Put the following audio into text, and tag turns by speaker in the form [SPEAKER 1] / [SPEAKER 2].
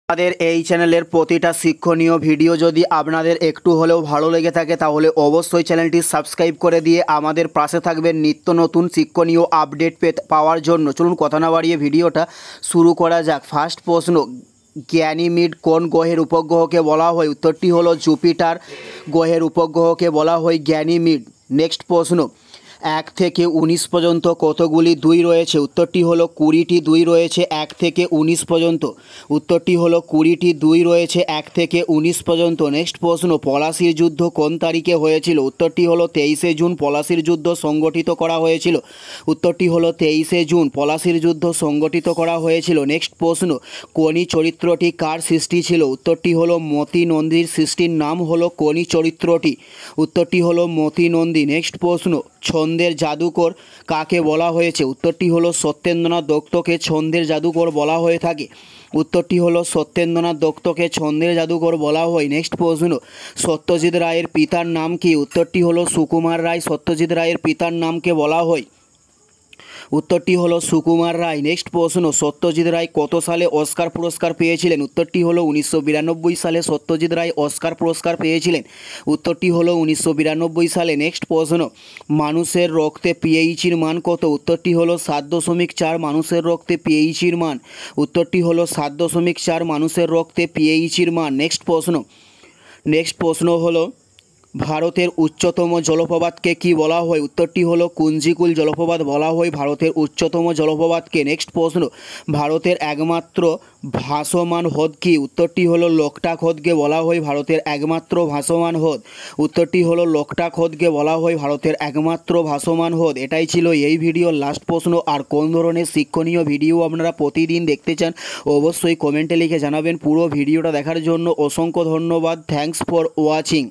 [SPEAKER 1] আমাদের এই চ্যানেলের প্রতিটা শিক্ষণীয় ভিডিও যদি আপনাদের একটু হলেও ভালো লেগে থাকে তাহলে অবশ্যই চ্যানেলটি সাবস্ক্রাইব করে দিয়ে আমাদের পাশে থাকবেন নিত্য নতুন শিক্ষণীয় আপডেট পাওয়ার জন্য। চলুন কথা না বাড়িয়ে ভিডিওটা শুরু করা যাক। ফার্স্ট প্রশ্ন, গ্যানিমিড কোন গ্রহের উপগ্রহকে বলা হয়? উত্তরটি হলো জুপিটার গ্রহের উপগ্রহকে বলা হয় গ্যানিমিড। নেক্সট প্রশ্ন, 1 থেকে 19 পর্যন্ত কতগুলি দুই রয়েছে? উত্তরটি হলো 20টি দুই রয়েছে 1 থেকে 19 পর্যন্ত। উত্তরটি হলো 20টি দুই রয়েছে 1 থেকে 19 পর্যন্ত। নেক্সট প্রশ্ন, পলাশির যুদ্ধ কোন তারিখে হয়েছিল? উত্তরটি হলো 23শে জুন পলাশির যুদ্ধ সংগঠিত করা হয়েছিল। উত্তরটি হলো 23শে জুন পলাশির যুদ্ধ সংগঠিত করা হয়েছিল। নেক্সট প্রশ্ন, কোনি চরিত্রটি কার সৃষ্টি ছিল? উত্তরটি হলো মতি নন্দীর সৃষ্টির নাম হলো কোনি চরিত্রটি। উত্তরটি হলো মতি নন্দী। নেক্সট প্রশ্ন, ছন্দের জাদুকর কাকে বলা হয়েছে? উত্তরটি হলো সত্যেন্দ্রনাথ দত্তকে ছন্দের জাদুকর বলা হয়ে থাকে। উত্তরটি হলো সত্যেন্দ্রনাথ দত্তকে ছন্দের জাদুকর বলা হয়। নেক্সট প্রশ্ন, সত্যজিৎ রায়ের পিতার নাম কি? উত্তরটি হলো সুকুমার রায়। সত্যজিৎ রায়ের পিতার নামকে বলা হয়। উত্তরটি হলো সুকুমার রায়। নেক্সট প্রশ্ন, সত্যজিৎ রায় কত সালে অস্কার পুরস্কার পেয়েছিলেন? উত্তরটি হলো 1992 সালে সত্যজিৎ রায় অস্কার পুরস্কার পেয়েছিলেন। উত্তরটি হলো 1992 সালে। নেক্সট প্রশ্ন, মানুষের রক্তে পিএইচির মান কত? উত্তরটি হলো 7.4 মানুষের রক্তে পিএইচির মান। উত্তরটি হলো 7.4 মানুষের রক্তে পিএইচির মান। নেক্সট প্রশ্ন হলো ভারতের উচ্চতম জলপ্রপাতকে কি বলা হয়? উত্তরটি হলো কুঞ্জিকুল জলপ্রপাত বলা হয় ভারতের উচ্চতম জলপ্রপাতকে। নেক্সট প্রশ্ন, ভারতের একমাত্র ভাসমান হ্রদ কি? উত্তরটি হলো লোকটাক হ্রদকে বলা হয় ভারতের একমাত্র ভাসমান হ্রদ। উত্তরটি হলো লোকটাক হ্রদকে বলা হয় ভারতের একমাত্র ভাসমান হ্রদ। এটাই ছিল এই ভিডিওর লাস্ট প্রশ্ন। আর কোন ধরনের শিক্ষণীয় ভিডিও আপনারা প্রতিদিন দেখতে চান অবশ্যই কমেন্টে লিখে জানাবেন। পুরো ভিডিওটা দেখার জন্য অসংখ্য ধন্যবাদ। Thanks for watching.